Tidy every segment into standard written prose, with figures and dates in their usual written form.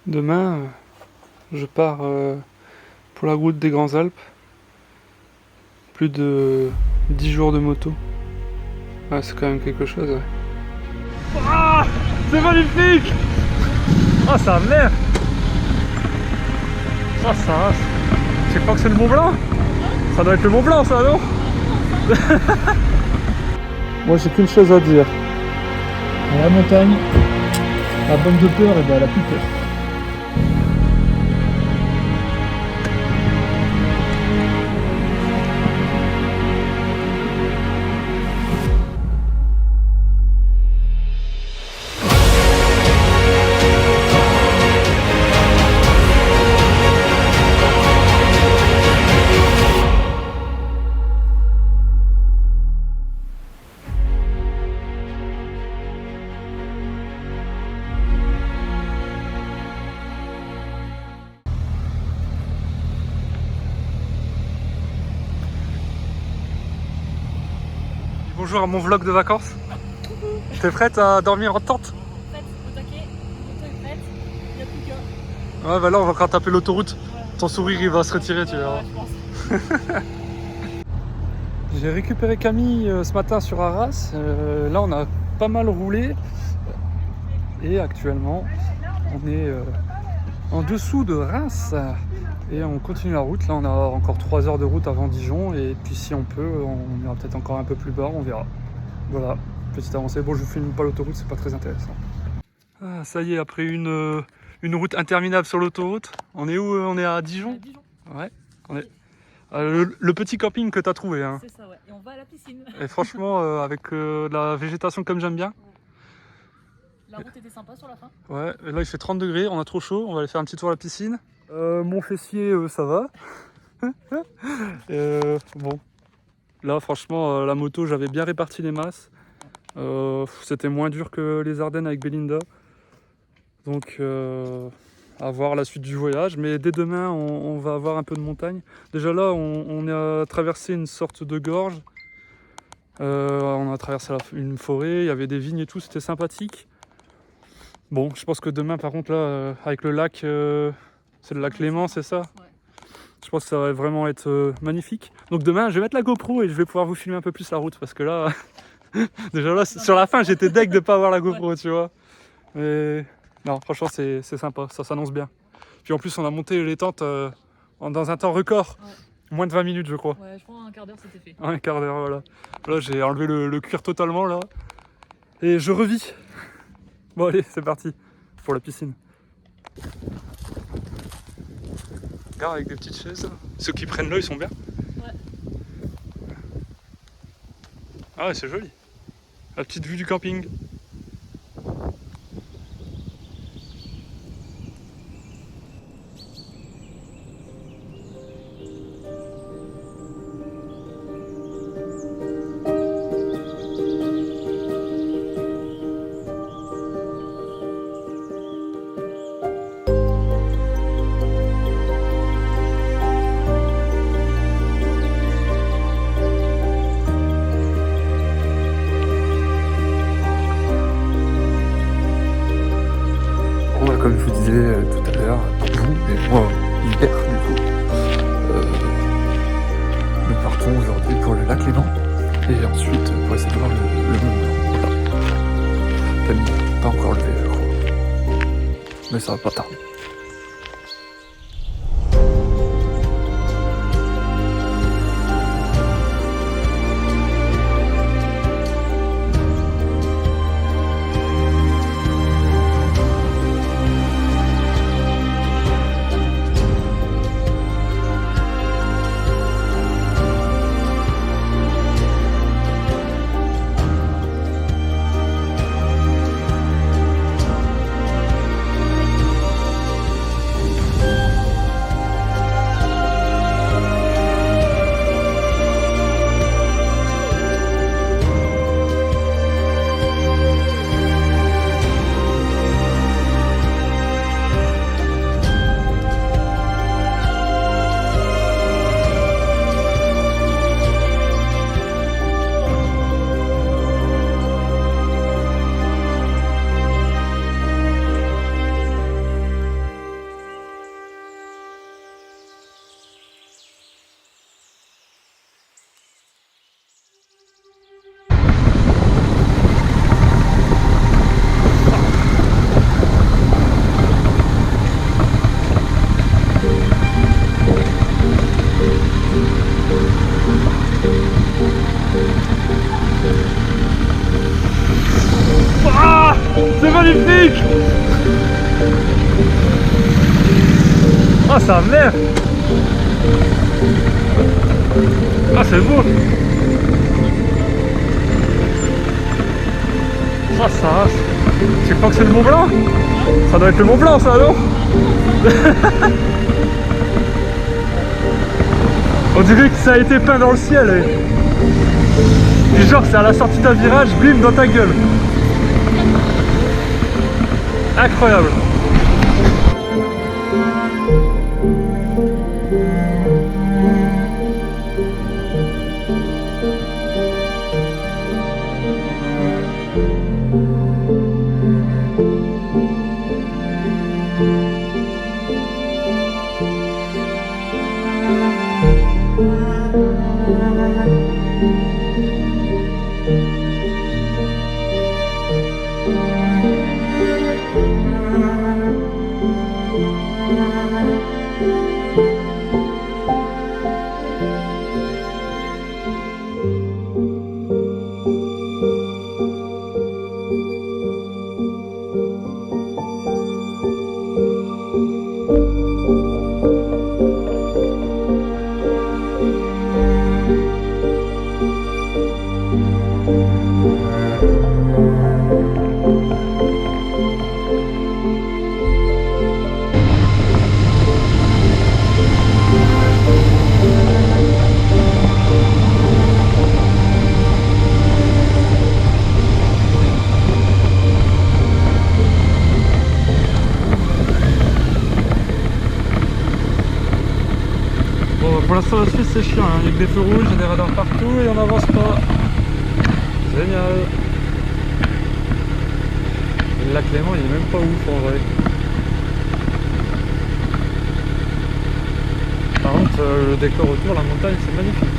Demain, je pars pour la route des Grandes Alpes. Plus de 10 jours de moto. Ouais, c'est quand même quelque chose. Ouais. Ah, c'est magnifique. Ah, ça a l'air. Ah, ça. Je crois que c'est le Mont Blanc. Ça doit être le Mont Blanc, ça, non? Moi, j'ai qu'une chose à dire. La montagne, la bonne de peur, et ben elle a plus peur. Bonjour à mon vlog de vacances. T'es prête à dormir en tente? Prête, au taquet, la moto est prête, il n'y a plus qu'à. Ouais, bah là, on va encore taper l'autoroute. Voilà. Ton sourire, il va se retirer, tu verras. Ouais, je pense. J'ai récupéré Camille ce matin sur Arras. Là, on a pas mal roulé. Et actuellement, on est en dessous de Reims. Et on continue la route. Là, on a encore 3 heures de route avant Dijon. Et puis, si on peut, on ira peut-être encore un peu plus bas. On verra. Voilà, petite avancée. Bon, je vous filme pas l'autoroute, c'est pas très intéressant. Ah, ça y est, après une route interminable sur l'autoroute. On est où? On est à Dijon? Dijon, Ouais. On est... le petit camping que tu as trouvé. Hein. c'est ça, ouais. Et on va à la piscine. Et franchement, avec de la végétation comme j'aime bien. La route était sympa sur la fin. Ouais, et là il fait 30 degrés, on a trop chaud, on va aller faire un petit tour à la piscine. Mon fessier, ça va. Bon, là franchement, la moto, j'avais bien réparti les masses. C'était moins dur que les Ardennes avec Belinda. Donc, à voir la suite du voyage. Mais dès demain, on va avoir un peu de montagne. Déjà là, on a traversé une sorte de gorge. On a traversé une forêt, il y avait des vignes et tout, c'était sympathique. Bon, je pense que demain, par contre, là, avec le lac, c'est le lac Léman, c'est ça? Ouais. Je pense que ça va vraiment être magnifique. Donc demain, je vais mettre la GoPro et je vais pouvoir vous filmer un peu plus la route parce que là, déjà là, sur la fin, j'étais deg de pas avoir la GoPro, tu vois. Mais non, franchement, c'est sympa, ça s'annonce bien. Puis en plus, on a monté les tentes dans un temps record, moins de 20 minutes, je crois. Ouais, je crois un quart d'heure c'était fait. Un quart d'heure, voilà. Là, j'ai enlevé le cuir totalement, là. Et je revis. Bon, allez, c'est parti pour la piscine. Regarde, avec des petites chaises. Ceux qui prennent là, ils sont bien. Ouais. Ah ouais, c'est joli. La petite vue du camping. Comme je vous disais tout à l'heure, vous et moi, hier du coup, nous partons aujourd'hui pour le lac Léman et ensuite pour essayer de voir le Mont Blanc. Voilà. Camille n'est pas encore levé, je crois, mais ça va pas tarder. magnifique! Ah, ça a l'air! Ah, c'est beau! Ah, ça rase! Tu crois que c'est le Mont Blanc? Ça doit être le Mont Blanc, ça, non? On dirait que ça a été peint dans le ciel. Du genre, c'est à la sortie d'un virage, bim, dans ta gueule. Incroyable. Pour l'instant la Suisse c'est chiant, hein. Il y a que des feux rouges, il y a des radars partout et on n'avance pas. Génial. Et le lac Léman il est même pas ouf en vrai. Par contre le décor autour, la montagne c'est magnifique.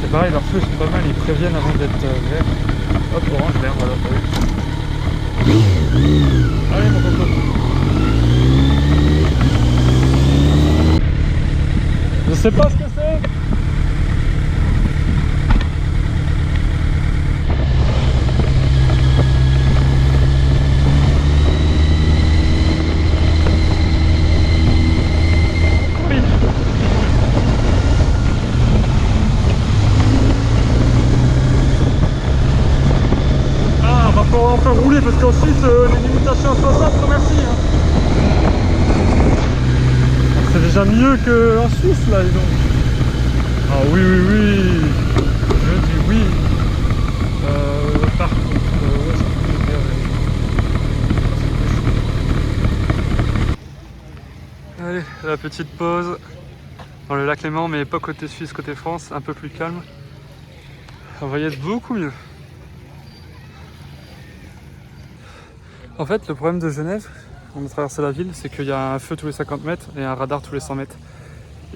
C'est pareil, leurs feux sont pas mal, ils préviennent avant d'être verts. Hop, orange, vert, voilà, t'as vu. Allez mon coco. Je sais pas ce que c'est. Oui. Ah, va falloir enfin rouler parce qu'ensuite les limitations à 60, merci. Hein. C'est déjà mieux qu'en Suisse là, dis donc. Ah oui, oui, oui. Je dis oui. Par contre, ouais, ça peut faire. Allez, la petite pause dans le lac Léman, mais pas côté Suisse, côté France, un peu plus calme. On va y être beaucoup mieux. En fait, le problème de Genève, on a traversé la ville, c'est qu'il y a un feu tous les 50 mètres et un radar tous les 100 mètres.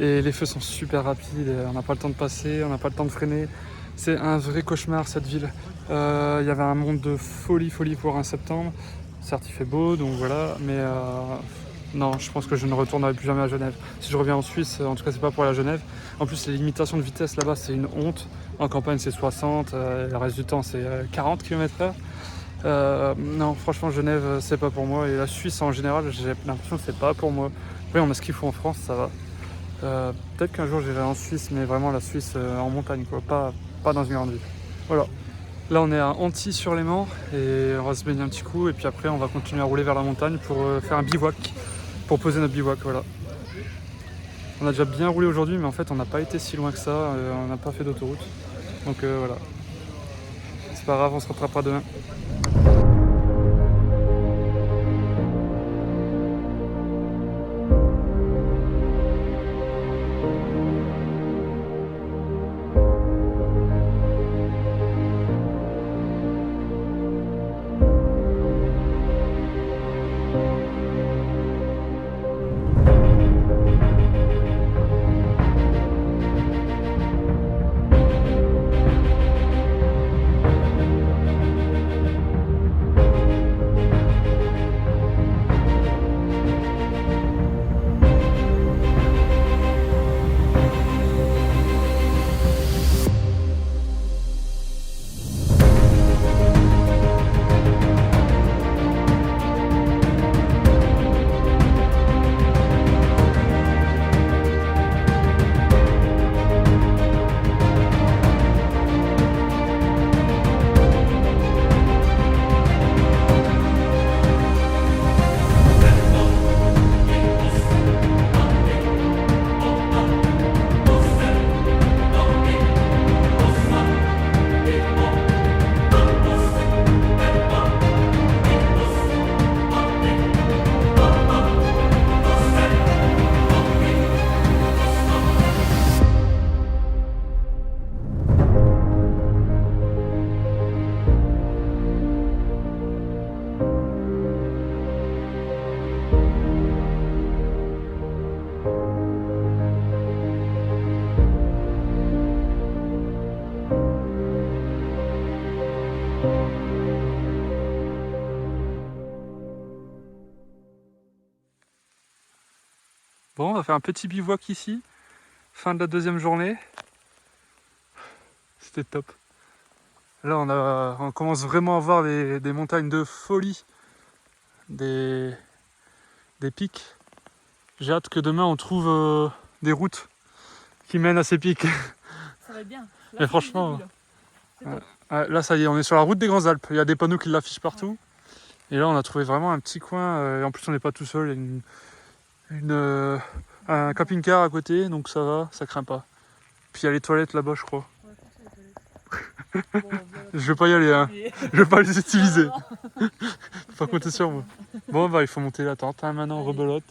Et les feux sont super rapides, on n'a pas le temps de passer, on n'a pas le temps de freiner. C'est un vrai cauchemar cette ville. Il y avait un monde de folie pour un septembre. Certes il fait beau, donc voilà, mais non, je pense que je ne retournerai plus jamais à Genève. Si je reviens en Suisse, en tout cas c'est pas pour aller à Genève. En plus les limitations de vitesse là-bas c'est une honte. En campagne c'est 60, le reste du temps c'est 40 km/h. Non, franchement Genève c'est pas pour moi, et la Suisse en général j'ai l'impression que c'est pas pour moi. Après on a ce qu'il faut en France, ça va. Peut-être qu'un jour j'irai en Suisse, mais vraiment la Suisse en montagne quoi, pas dans une grande ville. Voilà, là on est à Antilly-sur-Léman et on va se baigner un petit coup et puis après on va continuer à rouler vers la montagne pour faire un bivouac, pour poser notre bivouac. Voilà, on a déjà bien roulé aujourd'hui mais en fait on n'a pas été si loin que ça, on n'a pas fait d'autoroute, donc voilà, c'est pas grave, on se rattrapera demain. Bon, on va faire un petit bivouac ici. Fin de la deuxième journée. C'était top. Là, on commence vraiment à voir des montagnes de folie. Des pics. J'ai hâte que demain on trouve des routes qui mènent à ces pics. Ça va être bien. Mais franchement, c'est top. là ça y est, on est sur la route des Grandes Alpes. Il y a des panneaux qui l'affichent partout. Et là on a trouvé vraiment un petit coin. Et en plus on n'est pas tout seul. Il y a un camping-car à côté, donc ça va, ça craint pas. Puis il y a les toilettes là-bas, je crois. Ouais, je pense que c'est les toilettes. Bon, Je vais pas y aller, hein. mais- Je vais pas les utiliser. Non, Faut pas compter sur moi. Bon, bah il faut monter la tente hein, maintenant, Allez. rebelote.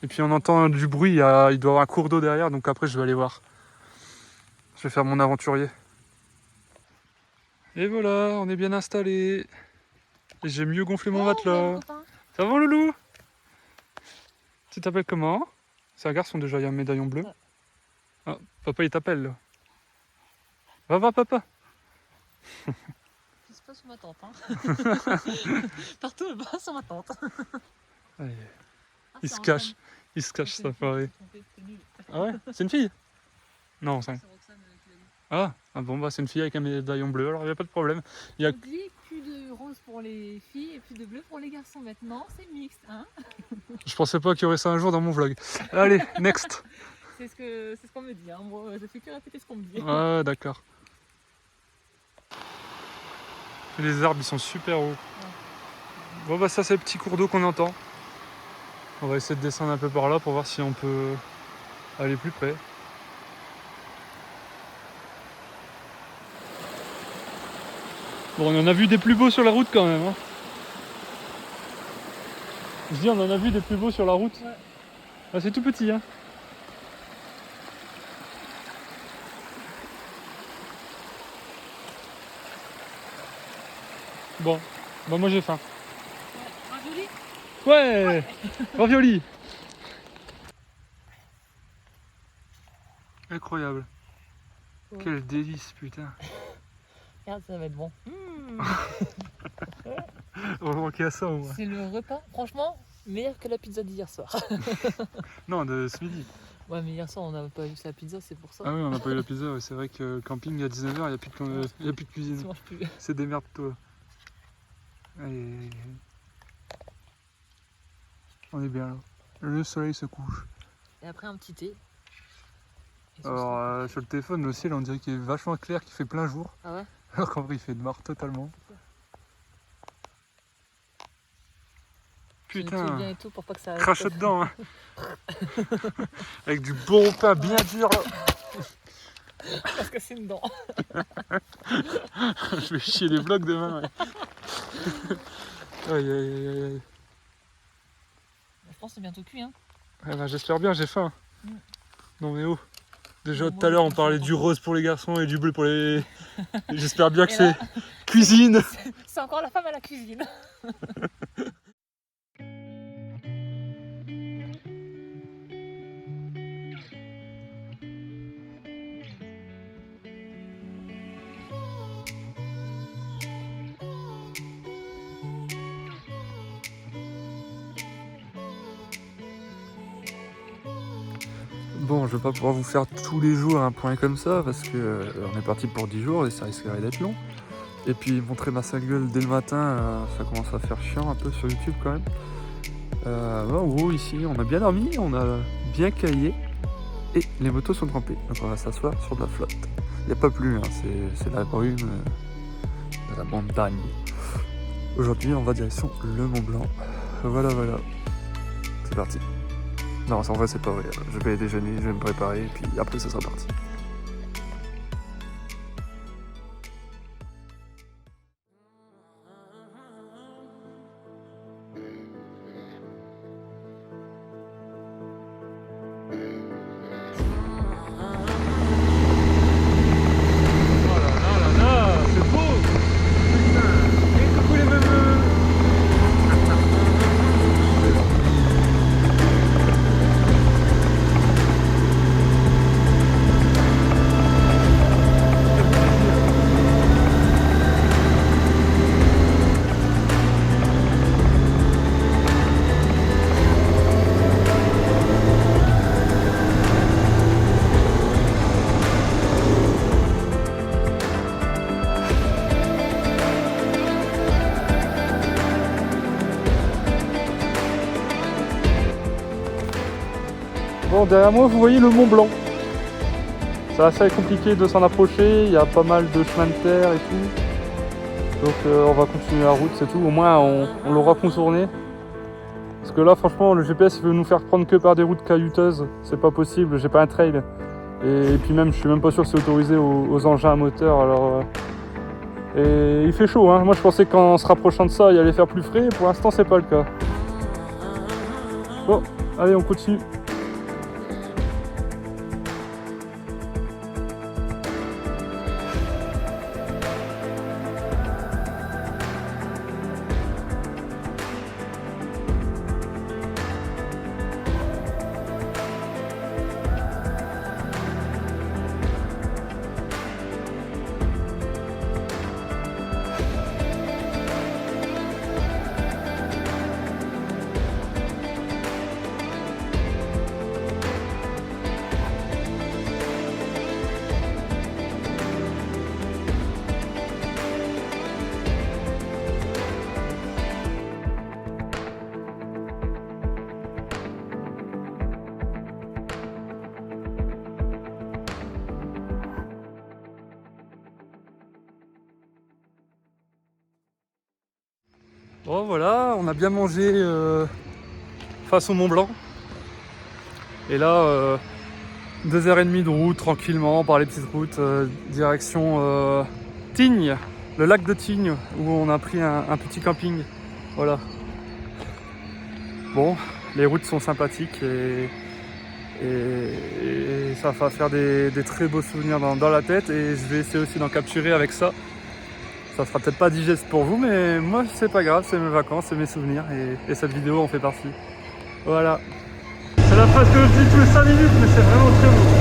Et puis on entend du bruit, il doit y avoir un cours d'eau derrière, donc après je vais aller voir. Je vais faire mon aventurier. Et voilà, on est bien installé. Et j'ai mieux gonflé mon Oh, matelas. mon copain. Ça va mon loulou? Tu t'appelles comment? C'est un garçon déjà, il y a un médaillon bleu. Ouais. Ah, papa il t'appelle là. Va papa. Je suis pas sur ma tente. Hein. Partout le bas sur ma tente. Allez, Ah, il c'est se Roxane. cache, ça C'est paraît. c'est nul. Ah ouais? C'est une fille? Non, c'est... C'est Roxane qui l'a dit. Ah bon bah c'est une fille avec un médaillon bleu, alors il n'y a pas de problème. Il y a... Oublie, plus de rose pour les filles et plus de bleu pour les garçons. Maintenant, c'est mixte. Hein. Je pensais pas qu'il y aurait ça un jour dans mon vlog. Allez, next. C'est ce qu'on me dit. Hein. Moi, je fais que répéter ce qu'on me dit. Ah d'accord. Les arbres ils sont super hauts. Bon bah ça c'est le petit cours d'eau qu'on entend. On va essayer de descendre un peu par là pour voir si on peut aller plus près. Bon on en a vu des plus beaux sur la route quand même. Hein. Je dis on en a vu des plus beaux sur la route. Ouais. Ah, c'est tout petit hein. Bon, bah moi j'ai faim. Un joli. Ouais, ravioli. Incroyable. Ouais. Quel délice putain. Regarde, ça va être bon. On va manquer à ça au moins. C'est le repas, franchement, meilleur que la pizza d'hier soir. Non, de ce midi. Ouais, mais hier soir, on n'a pas eu la pizza, c'est pour ça. Ah oui, on n'a pas eu la pizza. Ouais. C'est vrai que camping à 19h, il n'y a, plus de Tu cuisine. manges plus. C'est démerde-toi. Allez. On est bien là. Le soleil se couche. Et après, un petit thé. Et ce Alors sera- sur le téléphone, le ciel, on dirait qu'il est vachement clair, qu'il fait plein jour. Ah ouais. Alors qu'en vrai, il fait noir totalement. Tu nettoies Putain, bien et tout pour pas que ça. crache dedans. Hein. Avec du bon pain bien dur là. Parce que c'est une dent. Je vais chier les blocs demain. Ouais. Aïe, aïe, aïe, aïe. Je pense que c'est bientôt cuit. Hein. Ah bah, j'espère bien, j'ai faim. Mm. Non mais oh. Déjà Non, tout moi, à l'heure je on pense parlait que du rose pour les garçons et du bleu pour les... J'espère bien que Et c'est là cuisine. C'est encore la femme à la cuisine. Bon, je vais pas pouvoir vous faire tous les jours un point comme ça parce que on est parti pour 10 jours et ça risquerait d'être long. Et puis montrer ma sale gueule dès le matin, ça commence à faire chiant un peu sur YouTube quand même. En gros ici on a bien dormi, on a bien caillé et les motos sont trempées. Donc on va s'asseoir sur de la flotte. Il n'y a pas plus, hein, c'est la brume de la montagne. Aujourd'hui on va direction le Mont Blanc. Voilà. C'est parti. Non, en vrai c'est pas vrai. Je vais déjeuner, je vais me préparer et puis après ce sera parti. Oh là là, c'est beau. Putain. Et coucou les meufs. Bon, derrière moi, vous voyez le Mont Blanc. C'est assez compliqué de s'en approcher, il y a pas mal de chemins de terre et tout. Donc on va continuer la route, c'est tout. Au moins on l'aura contourné. Parce que là franchement le GPS il veut nous faire prendre que par des routes caillouteuses. C'est pas possible, j'ai pas un trail. Et puis même je suis même pas sûr que c'est autorisé aux engins à moteur. Alors et il fait chaud hein. Moi je pensais qu'en se rapprochant de ça il allait faire plus frais. Pour l'instant c'est pas le cas. Bon, allez on continue. Bon voilà, on a bien mangé face au Mont Blanc. Et là, 2h30 de route tranquillement par les petites routes, direction Tignes, le lac de Tignes, où on a pris un petit camping. Voilà. Bon, les routes sont sympathiques et ça va faire des très beaux souvenirs dans la tête. Et je vais essayer aussi d'en capturer avec ça. Ça sera peut-être pas digeste pour vous, mais moi c'est pas grave, c'est mes vacances, c'est mes souvenirs et cette vidéo en fait partie. Voilà. C'est la phrase que je dis tous les 5 minutes, mais c'est vraiment très beau.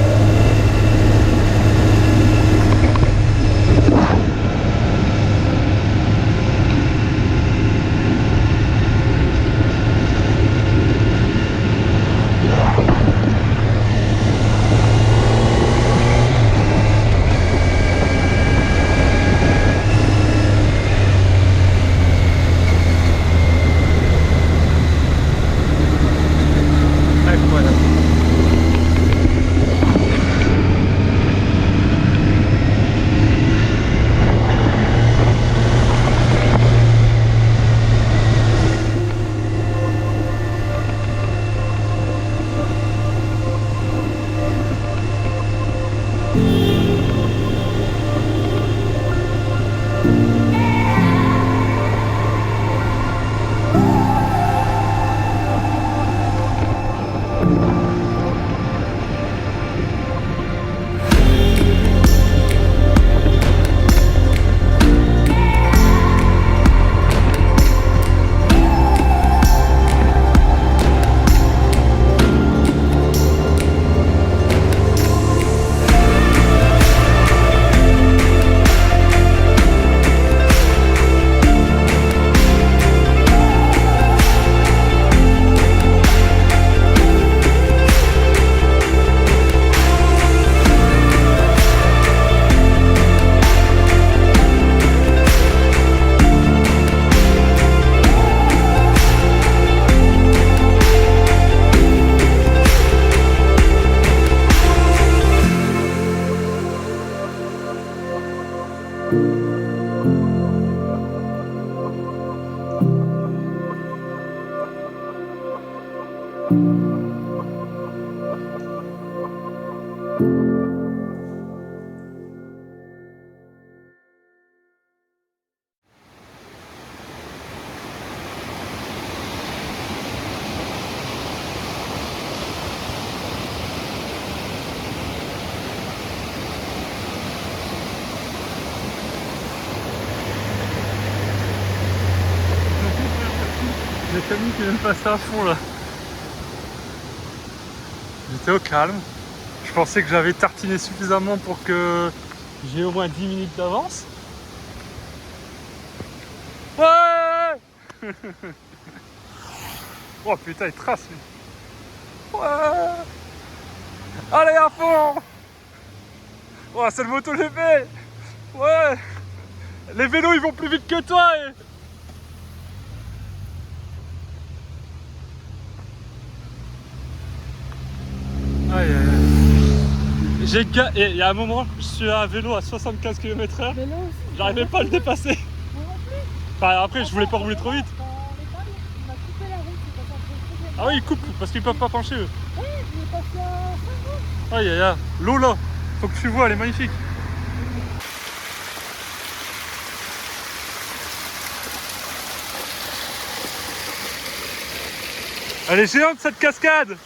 Il y a Camille qui vient de passer à fond là. J'étais au calme. Je pensais que j'avais tartiné suffisamment pour que j'ai au moins 10 minutes d'avance. Ouais. Oh putain, il trace lui. Ouais. Allez à fond. Oh, c'est le MotoGP. Ouais. Les vélos ils vont plus vite que toi et... Et il y a un moment, je suis à vélo à 75 km/h, Mais là aussi. j'arrivais pas à le dépasser. Moi non plus. Enfin, après, je voulais pas rouler trop vite. Dans l'école, il m'a coupé la route, c'est pas ça. Ah oui, ils coupent parce qu'ils peuvent pas pencher eux. Ouais, il est passé à 50. Aïe aïe aïe, l'eau là, faut que tu vois, elle est magnifique. Elle est géante cette cascade.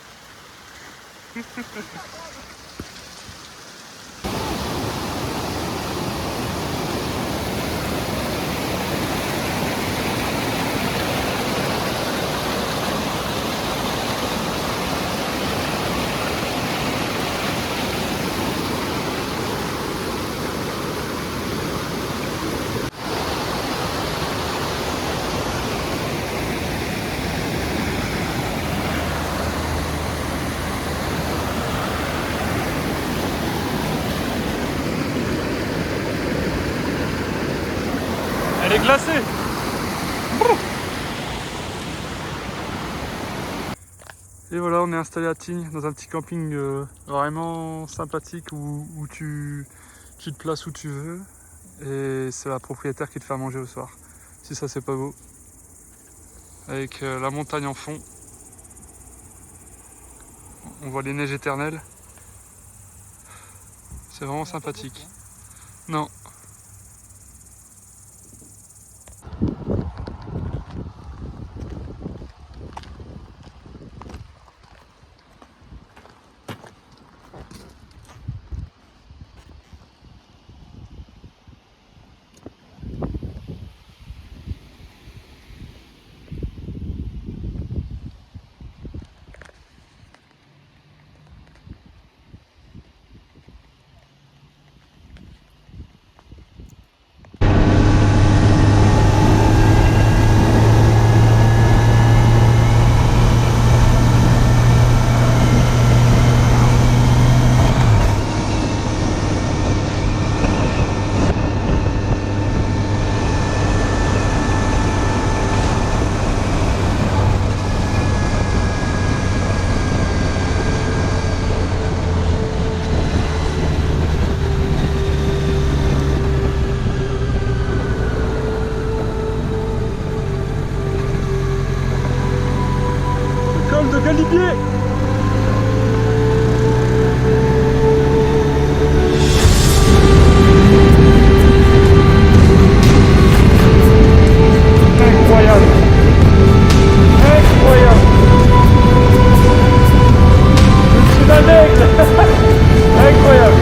Elle est glacée. Et voilà, on est installé à Tignes dans un petit camping vraiment sympathique où tu te places où tu veux et c'est la propriétaire qui te fait à manger le soir. Si ça c'est pas beau. Avec la montagne en fond. On voit les neiges éternelles. C'est vraiment sympathique. Non. De Galibier. Incroyable. Incroyable. Je suis un aigle. Incroyable.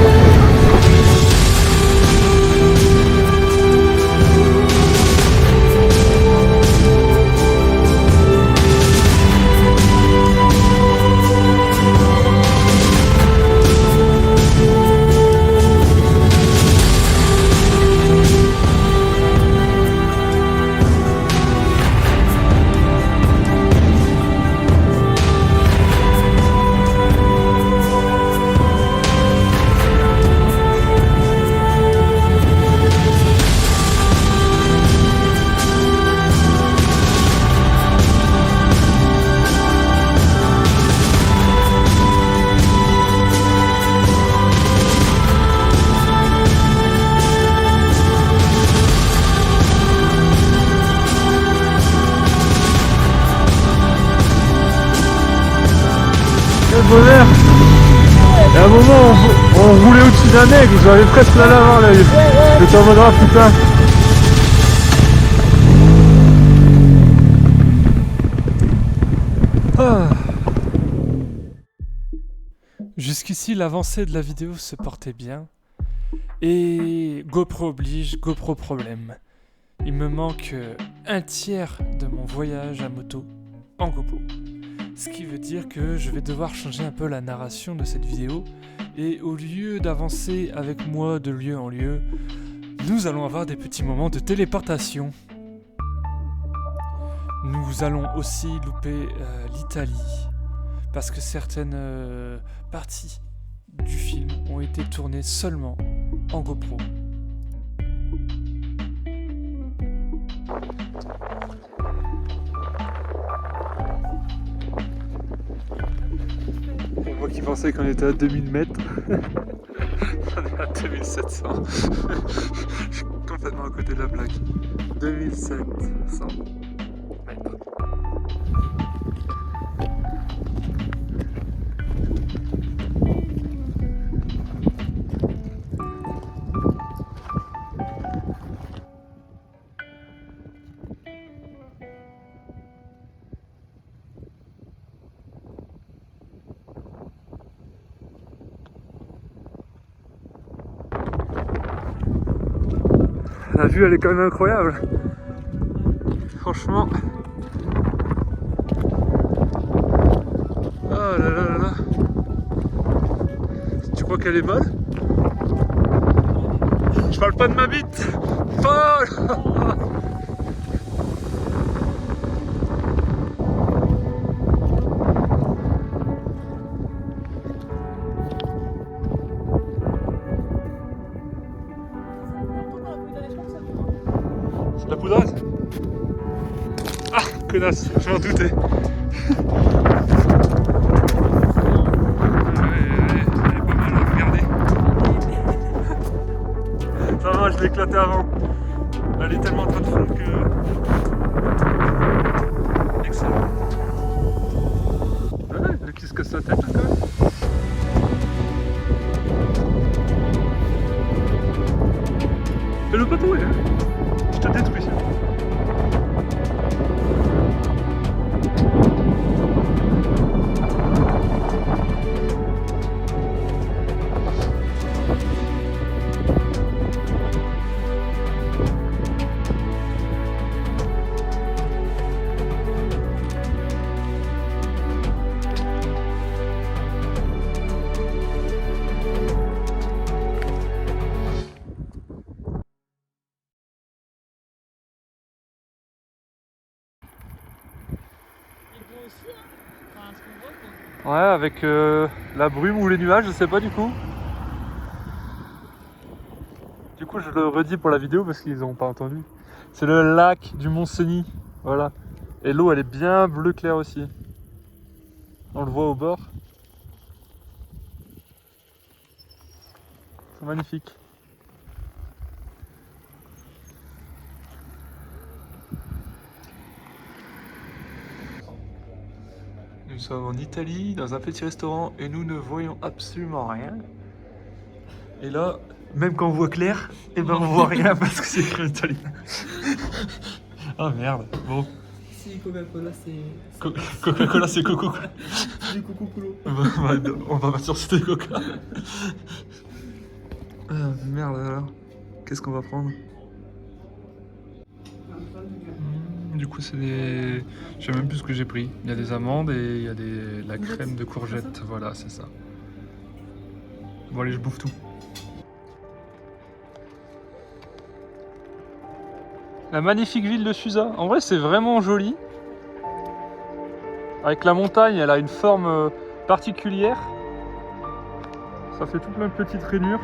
Bonheur. Et à un moment on roulait au-dessus d'un aigle, j'avais presque la lave à l'œil. J'étais en mode ah putain. Ah. Jusqu'ici l'avancée de la vidéo se portait bien. Et GoPro oblige, GoPro problème. Il me manque un tiers de mon voyage à moto en GoPro. Ce qui veut dire que je vais devoir changer un peu la narration de cette vidéo. Et au lieu d'avancer avec moi de lieu en lieu, nous allons avoir des petits moments de téléportation. Nous allons aussi louper l'Italie. Parce que certaines parties du film ont été tournées seulement en GoPro. Moi qui pensais qu'on était à 2000 mètres. On est à 2700. Je suis complètement à côté de la plaque. 2700 mètres. La vue elle est quand même incroyable. Franchement. Oh là là là là. Tu crois qu'elle est molle? Je parle pas de ma bite. Folle. C'est de la poudreuse? Ah, connasse, je m'en doutais. Elle est pas mal à regarder. Ça va, je l'ai éclaté avant. Elle est tellement en train de fondre que... Excellent. Ouais, le qui se casse la tête là, quand même. Fais-le pas tomber, hein. Je te détruis. Ouais, avec la brume ou les nuages, je sais pas du coup. Du coup, je le redis pour la vidéo parce qu'ils n'ont pas entendu. C'est le lac du Mont-Cenis, voilà. Et l'eau, elle est bien bleu clair aussi. On le voit au bord. C'est magnifique. Nous sommes en Italie, dans un petit restaurant, et nous ne voyons absolument rien. Et là, même quand on voit clair, et ben on voit rien parce que c'est écrit en italien. Ah merde, bon. Si Coca-Cola c'est... Coca-Cola c'est coco. C'est du coco-colo. On va partir sur des coca. Ah merde alors. Qu'est-ce qu'on va prendre? Du coup c'est des... Je sais même plus ce que j'ai pris. Il y a des amandes et il y a la crème de courgette. Voilà, c'est ça. Bon allez, je bouffe tout. La magnifique ville de Susa. En vrai, c'est vraiment joli. Avec la montagne, elle a une forme particulière. Ça fait tout plein de petites rainures.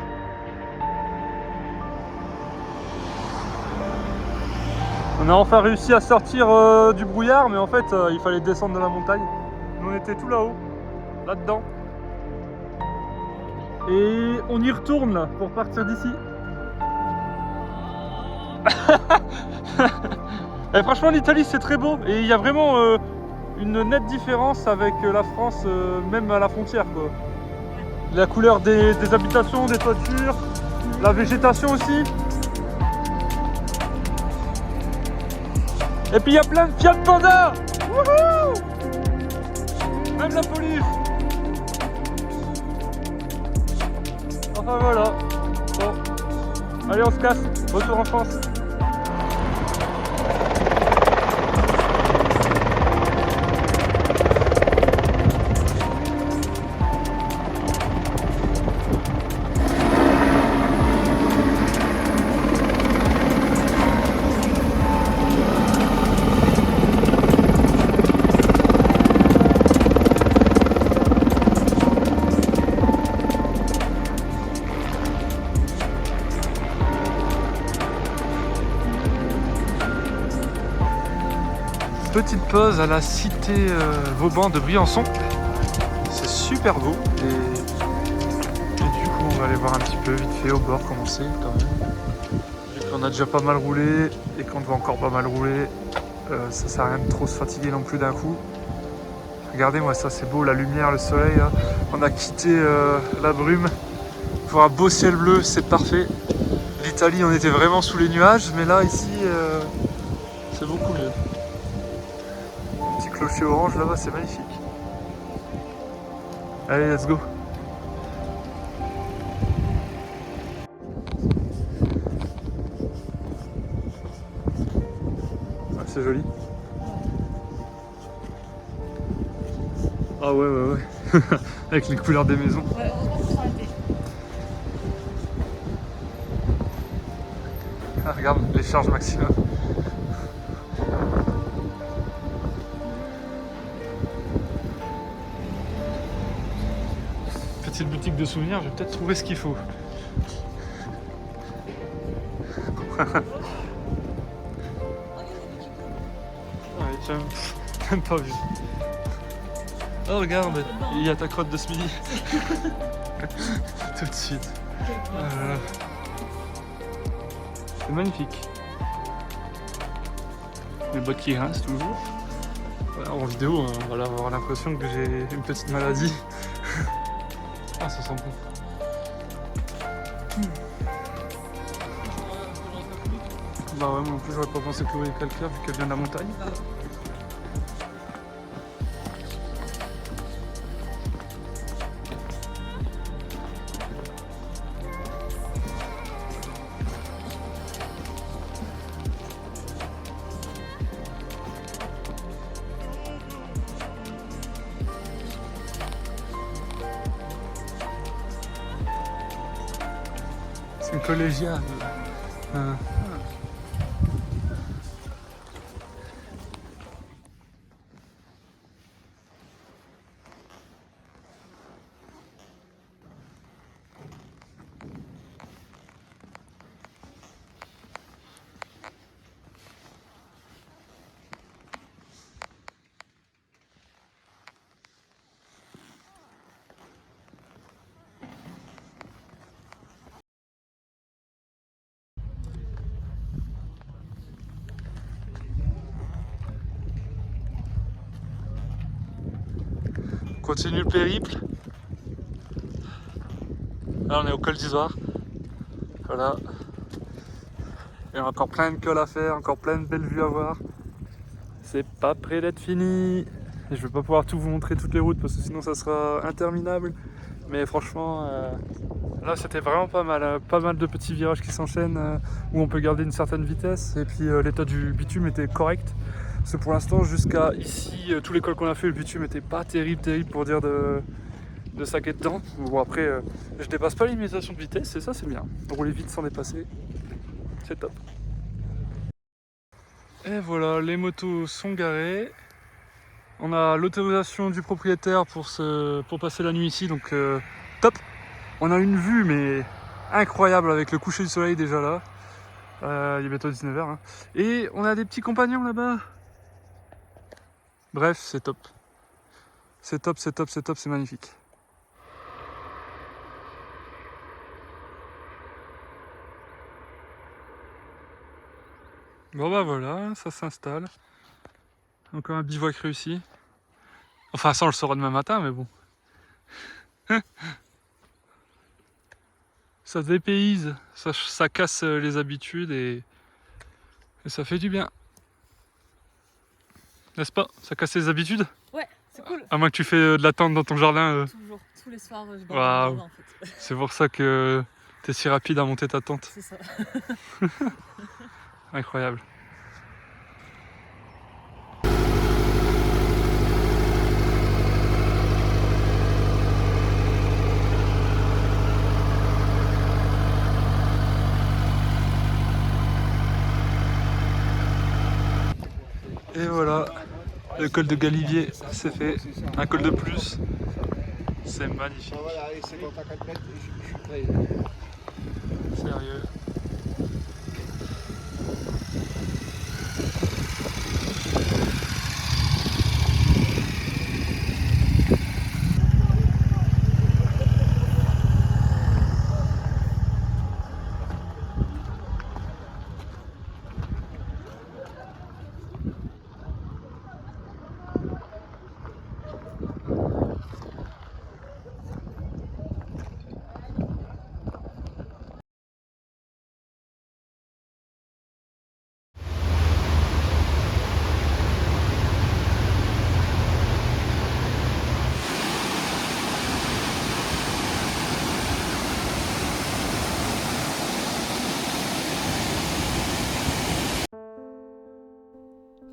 On a enfin réussi à sortir du brouillard, mais en fait, il fallait descendre de la montagne. Nous, on était tout là-haut, là-dedans. Et on y retourne là, pour partir d'ici. Et franchement, l'Italie c'est très beau et il y a vraiment une nette différence avec la France, même à la frontière quoi. La couleur des habitations, des toitures, la végétation aussi. Et puis il y a plein de Fiat Panda. Wouhou! Même la police. Enfin voilà. Bon. Allez, on se casse. Retour en France. Petite pause à la cité Vauban de Briançon. C'est super beau et du coup on va aller voir un petit peu vite fait au bord comment c'est quand même. Vu qu'on a déjà pas mal roulé et qu'on va encore pas mal rouler, ça sert à rien de trop se fatiguer non plus d'un coup. Regardez-moi ça, c'est beau, la lumière, le soleil. Là. On a quitté la brume pour un beau ciel bleu, c'est parfait. L'Italie, on était vraiment sous les nuages, mais là ici, c'est beaucoup mieux. Le petit clocher orange là-bas, c'est magnifique. Allez, let's go. Ah, c'est joli. Ah ouais. Avec les couleurs des maisons. Ouais, heureusement qu'on s'arrêtait. Ah, regarde les charges maximum. Petite boutique de souvenirs, je vais peut-être trouver ce qu'il faut. Ouais, j'ai même pas vu. Oh regarde, il y a ta crotte de ce midi. Tout de suite. C'est magnifique. Les bottes qui rincent toujours. Voilà, en vidéo, on va avoir l'impression que j'ai une petite maladie. Ah, ça sent bon. Bah ouais, moi non plus, j'aurais pas pensé que l'eau est calcaire vu qu'elle vient de la montagne. C'est une collégiale. On continue le périple. Là on est au col d'Isoire. Voilà. Il y a encore plein de cols à faire, encore plein de belles vues à voir. C'est pas près d'être fini. Et je vais pas pouvoir tout vous montrer toutes les routes parce que sinon ça sera interminable. Mais franchement, là c'était vraiment pas mal. Pas mal de petits virages qui s'enchaînent où on peut garder une certaine vitesse. Et puis l'état du bitume était correct. Parce que pour l'instant, jusqu'à ici, tous les cols qu'on a fait, le bitume était pas terrible pour dire de saquer dedans. Bon après, je dépasse pas les limitations de vitesse et ça c'est bien. Rouler vite sans dépasser, c'est top. Et voilà, les motos sont garées. On a l'autorisation du propriétaire pour passer la nuit ici, donc top. On a une vue mais incroyable avec le coucher du soleil déjà là. Il est bientôt 19h. Hein. Et on a des petits compagnons là-bas. Bref, c'est top. C'est top, c'est magnifique. Bon bah voilà, ça s'installe. Encore un bivouac réussi. Enfin ça on le saura demain matin, mais bon. Ça dépayse, ça casse les habitudes et ça fait du bien. N'est-ce pas? Ça casse les habitudes? Ouais, c'est cool. À moins que tu fais de la tente dans ton jardin. Toujours, tous les soirs, je dors Waouh. dans le jardin, en fait. C'est pour ça que t'es si rapide à monter ta tente. C'est ça. Incroyable. Et voilà, le col de Galibier, c'est fait. Un col de plus. C'est magnifique. Voilà, allez, 50 à 4 mètres, je suis prêt. Sérieux.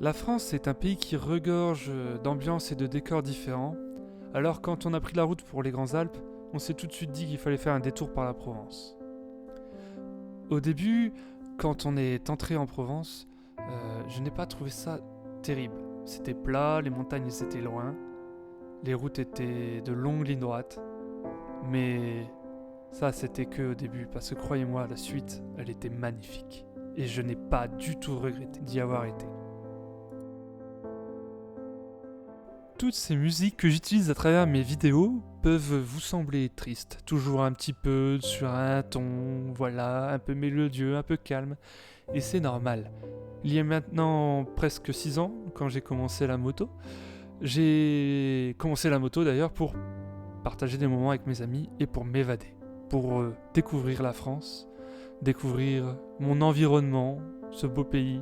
La France est un pays qui regorge d'ambiances et de décors différents. Alors quand on a pris la route pour les Grandes Alpes, on s'est tout de suite dit qu'il fallait faire un détour par la Provence. Au début, quand on est entré en Provence, je n'ai pas trouvé ça terrible. C'était plat, les montagnes étaient loin, les routes étaient de longues lignes droites. Mais ça, c'était que au début, parce que croyez-moi, la suite, elle était magnifique. Et je n'ai pas du tout regretté d'y avoir été. Toutes ces musiques que j'utilise à travers mes vidéos peuvent vous sembler tristes, toujours un petit peu sur un ton, voilà, un peu mélodieux, un peu calme, et c'est normal. Il y a maintenant presque 6 ans, quand j'ai commencé la moto, j'ai commencé la moto d'ailleurs pour partager des moments avec mes amis et pour m'évader, pour découvrir la France, découvrir mon environnement, ce beau pays,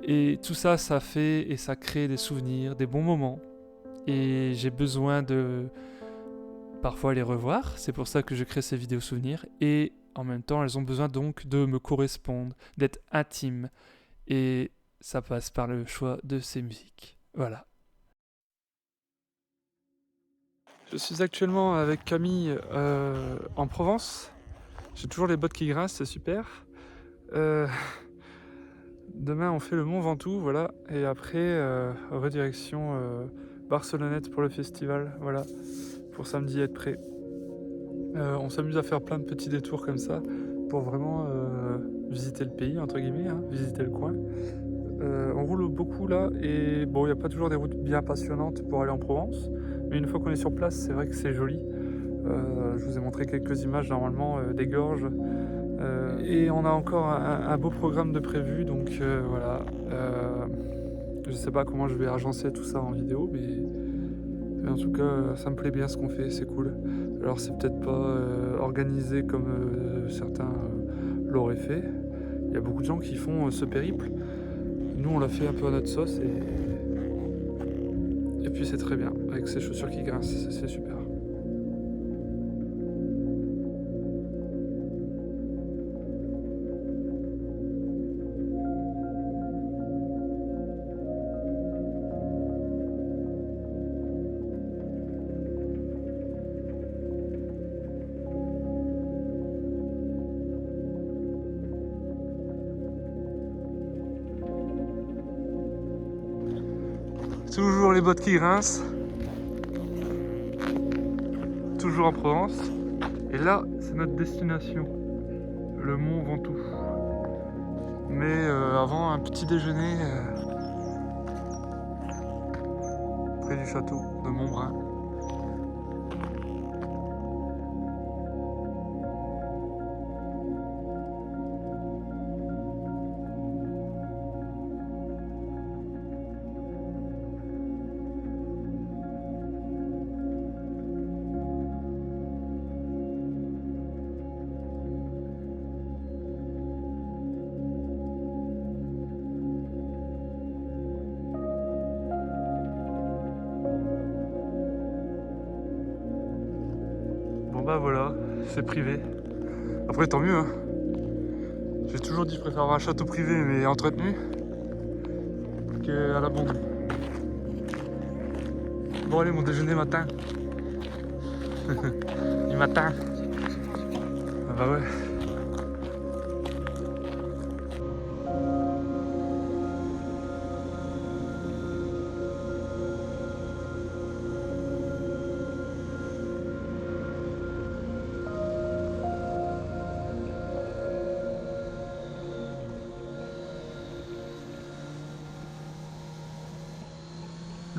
et tout ça, ça fait et ça crée des souvenirs, des bons moments. Et j'ai besoin de parfois les revoir, c'est pour ça que je crée ces vidéos souvenirs, et en même temps elles ont besoin donc de me correspondre, d'être intimes, et ça passe par le choix de ces musiques. Voilà. Je suis actuellement avec Camille en Provence, j'ai toujours les bottes qui grincent, c'est super. Demain on fait le Mont Ventoux, voilà, et après redirection Barcelonnette pour le festival, voilà, pour samedi être prêt. On s'amuse à faire plein de petits détours comme ça pour vraiment visiter le pays, entre guillemets, hein, visiter le coin. On roule beaucoup là et bon, il n'y a pas toujours des routes bien passionnantes pour aller en Provence, mais une fois qu'on est sur place, c'est vrai que c'est joli. Je vous ai montré quelques images normalement des gorges. Et on a encore un beau programme de prévu, donc voilà. Je sais pas comment je vais agencer tout ça en vidéo, mais en tout cas, ça me plaît bien ce qu'on fait, c'est cool. Alors c'est peut-être pas organisé comme certains l'auraient fait. Il y a beaucoup de gens qui font ce périple. Nous, on l'a fait un peu à notre sauce et puis c'est très bien, avec ces chaussures qui grincent, c'est super. Toujours les bottes qui grincent, toujours en Provence, et là c'est notre destination, le Mont Ventoux. Mais avant un petit déjeuner près du château de Montbrun. Bah voilà, c'est privé. Après tant mieux hein. J'ai toujours dit que je préfère avoir un château privé mais entretenu qu'à l'abandon. Bon allez, mon déjeuner matin. Du matin. Ah bah ouais.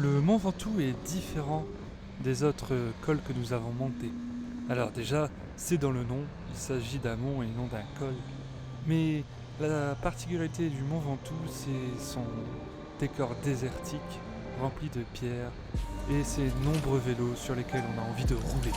Le Mont Ventoux est différent des autres cols que nous avons montés. Alors déjà, c'est dans le nom, il s'agit d'un mont et non d'un col. Mais la particularité du Mont Ventoux, c'est son décor désertique, rempli de pierres, et ses nombreux vélos sur lesquels on a envie de rouler.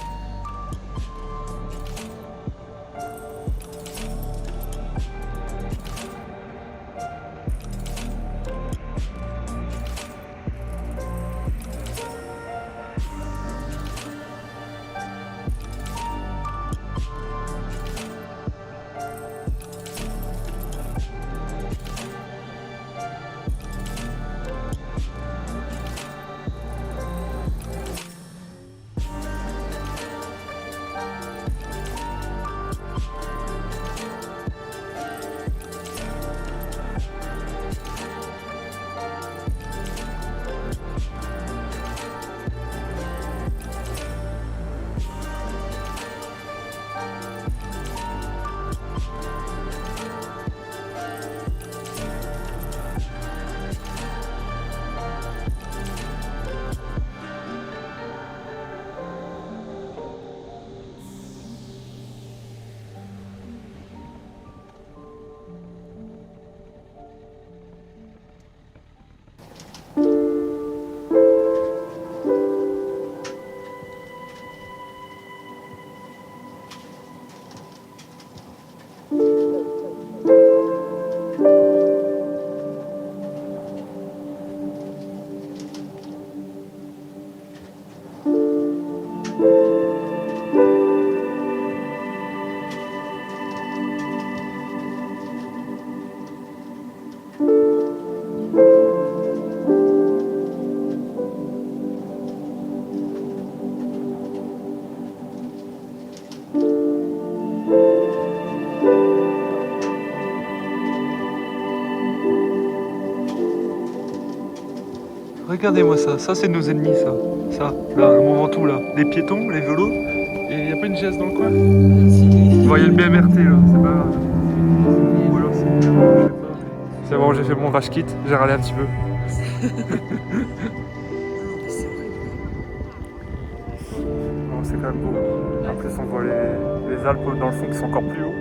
Regardez-moi ça, ça c'est nos ennemis ça. Ça, là, mon Ventoux là. Les piétons, les vélos, et y a pas une GS dans le coin? Vous voyez le BMRT là, c'est pas grave. Ou alors c'est je sais pas. C'est bon, j'ai fait mon rage kit, j'ai râlé un petit peu. Bon, c'est quand même beau. En plus on voit les Alpes dans le fond qui sont encore plus hauts.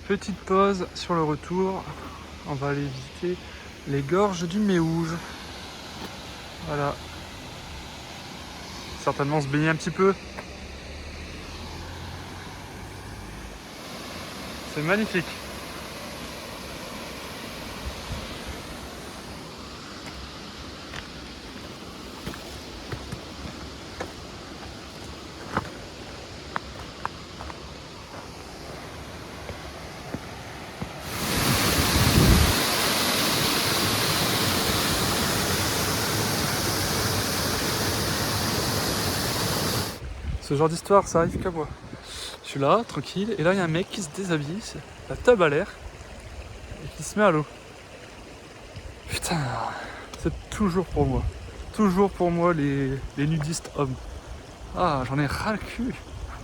Petite pause sur le retour, on va aller visiter les gorges du Méouge. Voilà. Certainement se baigner un petit peu. C'est magnifique. Ce genre d'histoire, ça arrive qu'à moi. Je suis là, tranquille, et là il y a un mec qui se déshabille, la tub à l'air, et qui se met à l'eau. Putain, c'est toujours pour moi. Toujours pour moi les nudistes hommes. Ah, j'en ai ras le cul.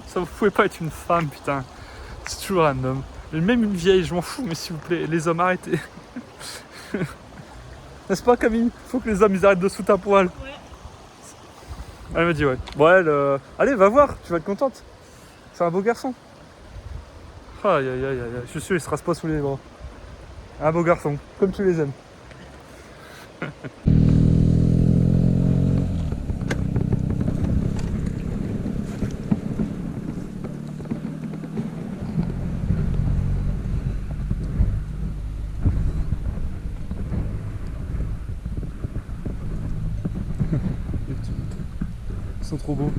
Ça, vous pouvez pas être une femme, putain. C'est toujours un homme. Et même une vieille, je m'en fous, mais s'il vous plaît, les hommes, arrêtez. N'est-ce pas, Camille? Faut que les hommes ils arrêtent de sous à poil. Ouais. Elle me dit ouais. Bon, elle, allez, va voir, tu vas être contente. C'est un beau garçon. Aïe aïe aïe aïe, je suis sûr il se rase pas sous les bras. Un beau garçon, comme tu les aimes. Ils sont trop beaux.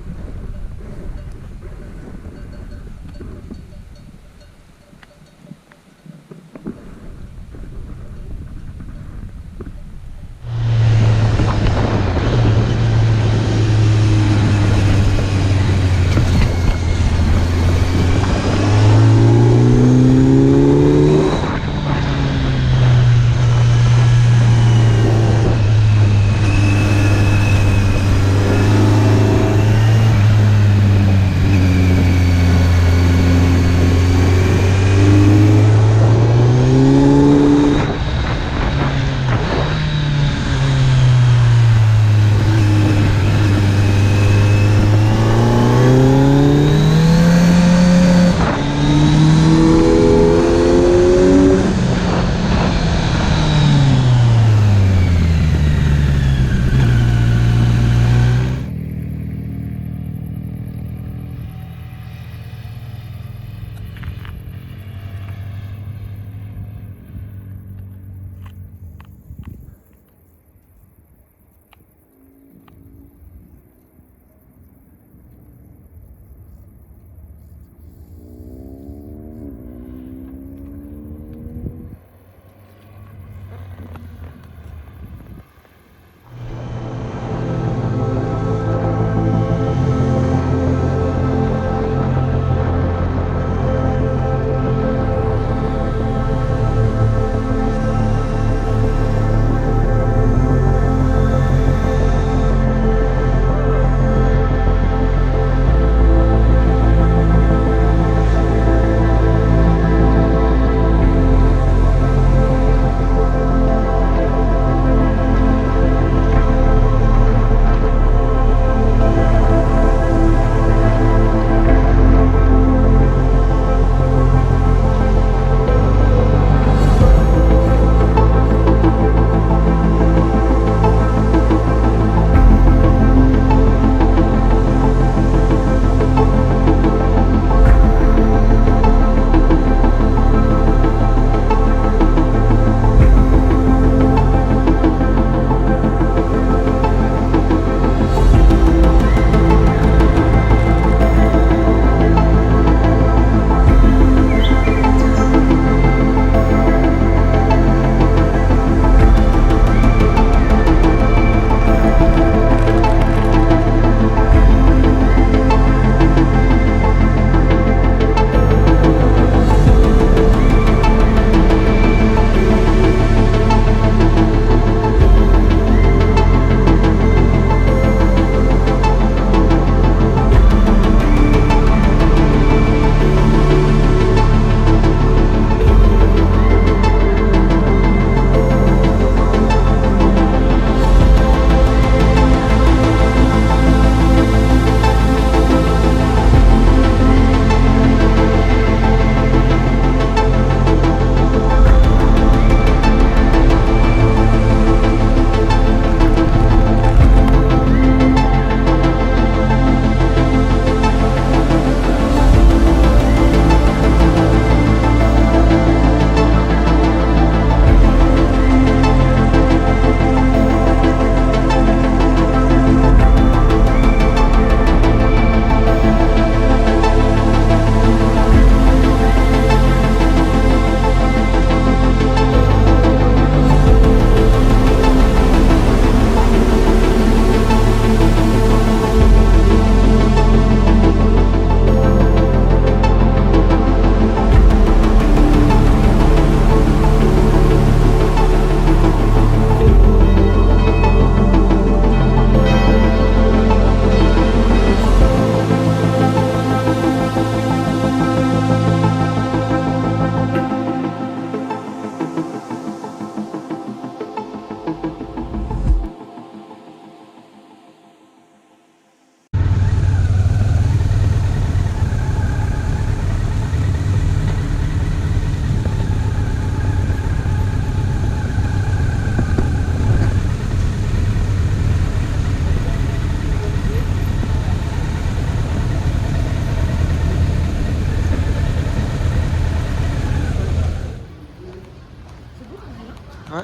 Ouais,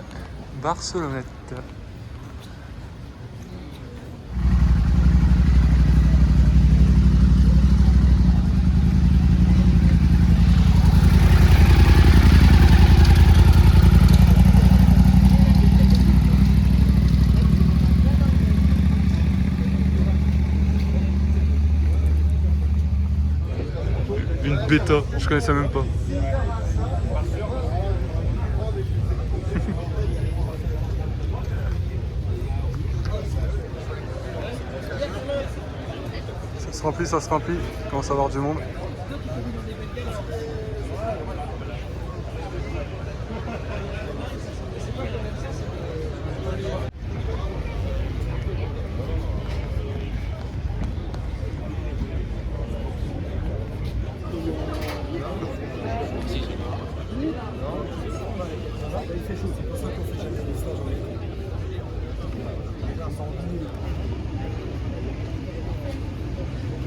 Barcelonnette. Une bêta, je connaissais même pas. Ça se remplit, il commence à avoir du monde.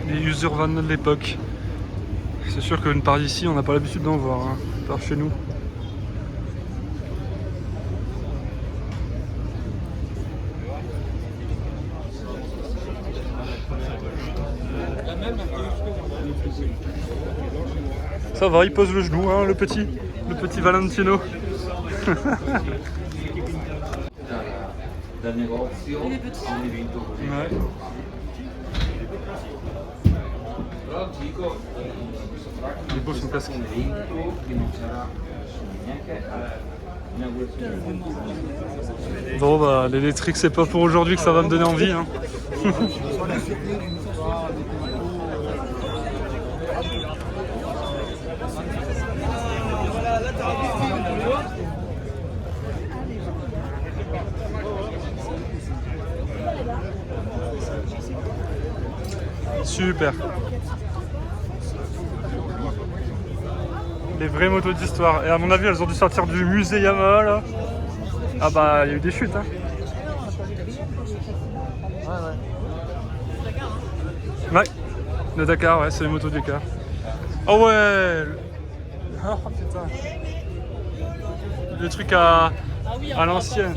Les user van de l'époque. C'est sûr que par ici, on n'a pas l'habitude d'en voir, hein, par chez nous. Ça va, il pose le genou, hein, le petit Valentino. Ouais. Il est beau son casque. Bon bah l'électrique c'est pas pour aujourd'hui que ça va me donner envie hein. Super. Les vraies motos d'histoire. Et à mon avis, elles ont dû sortir du musée Yamaha là. Ah bah, il y a eu des chutes. Hein. Ouais, le Dakar, ouais, c'est les motos du Dakar. Oh ouais. Oh putain. Le truc à l'ancienne.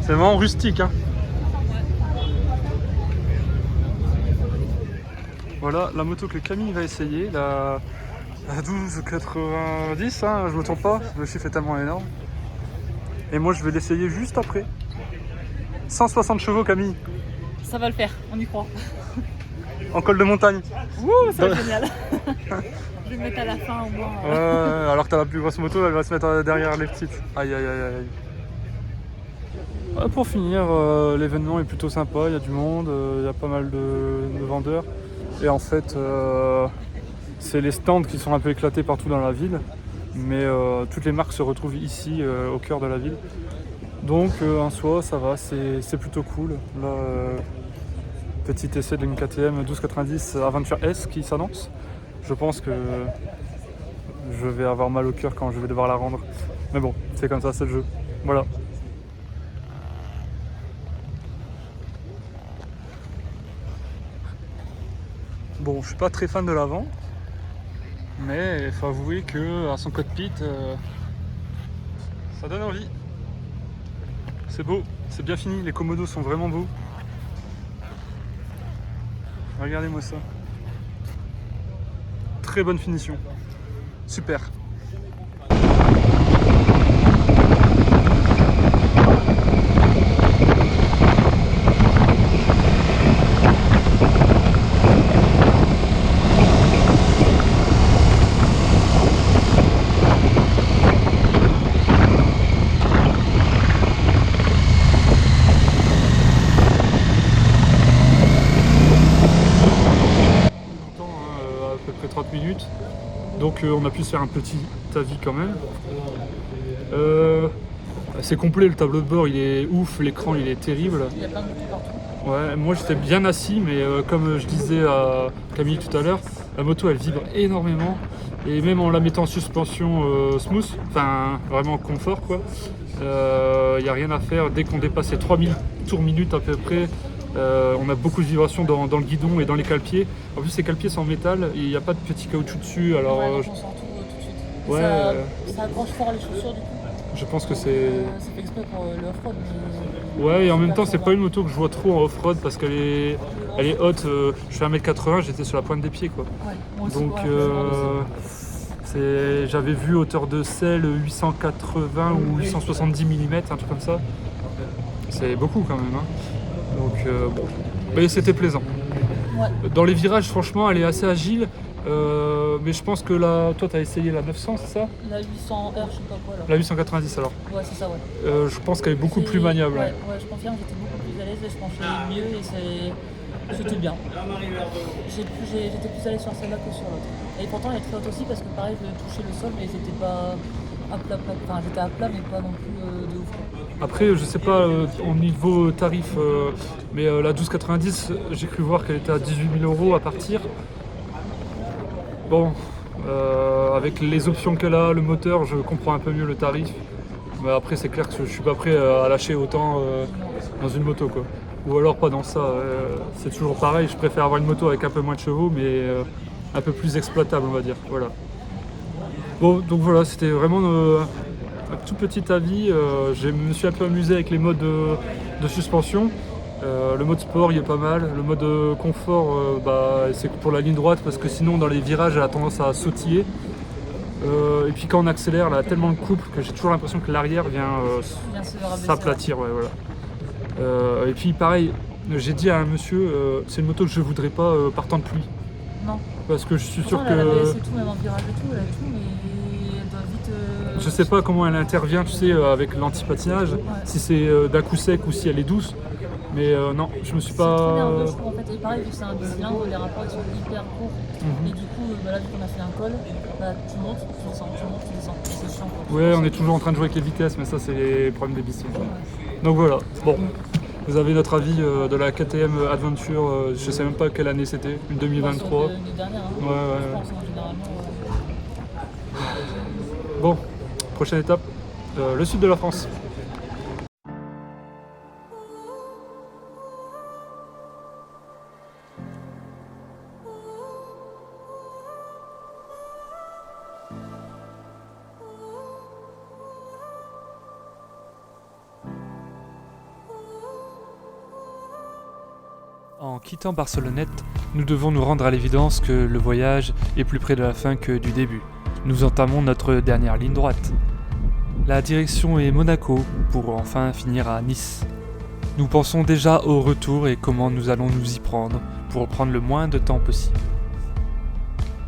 C'est vraiment rustique hein. Voilà la moto que le Camille va essayer, la 1290 hein, je me trompe pas, le chiffre est tellement énorme. Et moi je vais l'essayer juste après. 160 chevaux Camille. Ça va le faire, on y croit. En col de montagne. Ouh, ça va être génial. Je vais me mettre à la fin au moins. Ouais, alors que t'as la plus grosse moto, elle va se mettre derrière les petites. Aïe aïe aïe aïe. Ouais, pour finir, l'événement est plutôt sympa, il y a du monde, il y a pas mal de vendeurs. Et en fait, c'est les stands qui sont un peu éclatés partout dans la ville. Mais toutes les marques se retrouvent ici, au cœur de la ville. Donc en soi, ça va, c'est plutôt cool. Là, petit essai d'une KTM 1290 Aventure S qui s'annonce. Je pense que je vais avoir mal au cœur quand je vais devoir la rendre. Mais bon, c'est comme ça, c'est le jeu. Voilà. Bon, je suis pas très fan de l'avant, mais il faut avouer que à son cockpit, ça donne envie. C'est beau, c'est bien fini, les commodos sont vraiment beaux. Regardez-moi ça. Très bonne finition. Super. Donc on a pu se faire un petit avis quand même. C'est complet, le tableau de bord il est ouf, l'écran il est terrible. Il y a plein de trucs partout. Ouais, moi j'étais bien assis, mais comme je disais à Camille tout à l'heure, la moto elle vibre énormément. Et même en la mettant en suspension smooth, enfin vraiment confort quoi, il n'y a rien à faire. Dès qu'on dépasse les 3000 tours minutes à peu près, on a beaucoup de vibrations dans le guidon et dans les cale-pieds. En plus les cale-pieds sont en métal et il n'y a pas de petit caoutchouc dessus. Alors Ouais, donc on sent tout de suite. ouais, Ça accroche fort les chaussures du coup. je pense que c'est... C'est fait exprès pour le off-road. Mais... Ouais, et en même temps c'est pas une moto que je vois trop en off-road parce qu'elle est haute. Je fais 1m80, j'étais sur la pointe des pieds quoi. Ouais, moi aussi, Donc ouais, j'avais vu hauteur de selle 880 ou 870 mm, un truc comme ça. C'est beaucoup quand même. Hein. Donc bon, mais c'était plaisant. Ouais. Dans les virages, franchement, elle est assez agile. Mais je pense que là, toi, tu as essayé la 900, c'est ça? La 800 R, je sais pas quoi là. La 890 alors. Ouais, c'est ça, ouais. Je pense qu'elle est beaucoup C'est- plus maniable. Ouais, ouais, je confirme, j'étais beaucoup plus à l'aise et je penchais mieux et c'était bien. J'étais plus à l'aise sur celle-là que sur l'autre. Et pourtant, elle est très haute aussi parce que pareil, je touchais le sol, mais c'était pas à plat. Enfin, j'étais à plat, mais pas non plus de ouf. Après, je sais pas au niveau tarif, mais la 1290, j'ai cru voir qu'elle était à 18 000 € à partir. Bon, avec les options qu'elle a, le moteur, je comprends un peu mieux le tarif. Mais après, c'est clair que je suis pas prêt à lâcher autant dans une moto, quoi. Ou alors pas dans ça. C'est toujours pareil, je préfère avoir une moto avec un peu moins de chevaux, mais un peu plus exploitable, on va dire. Voilà. Bon, donc voilà, c'était vraiment un tout petit avis. Je me suis un peu amusé avec les modes de suspension. Le mode sport il est pas mal, le mode confort c'est pour la ligne droite parce que sinon dans les virages elle a tendance à sautiller. Et puis quand on accélère, elle a tellement de couple que j'ai toujours l'impression que l'arrière vient Bien se rabaisser, s'aplatir. Ouais, voilà. Et puis pareil, j'ai dit à un monsieur, c'est une moto que je voudrais pas par temps de pluie. Non. Parce que je suis sûr Pourtant, elle a que... ABS et tout, même en virage et tout, elle a tout, mais elle doit vite. Je sais pas comment elle intervient, tu sais, avec l'anti-patinage, si c'est d'un coup sec ou si elle est douce. Mais non, je me suis C'est trop pas... nerveux, je trouve, en fait. Et pareil, vu que c'est un bicylindre, les rapports ils sont hyper courts. Et du coup, là, vu qu'on a fait un col, tu montes, tu descends, tu montes, tu descends. Et c'est chiant, quoi. Ouais, on est toujours en train de jouer avec les vitesses, mais ça, c'est les problèmes des bicylindres. Donc voilà, bon. Vous avez notre avis de la KTM Adventure, je sais même pas quelle année c'était, une 2023. L'année dernière, hein. Ouais, ouais, Je ouais. pense, hein, généralement. Bon, prochaine étape, le sud de la France. En quittant Barcelonnette, nous devons nous rendre à l'évidence que le voyage est plus près de la fin que du début. Nous entamons notre dernière ligne droite. La direction est Monaco pour enfin finir à Nice. Nous pensons déjà au retour et comment nous allons nous y prendre pour prendre le moins de temps possible.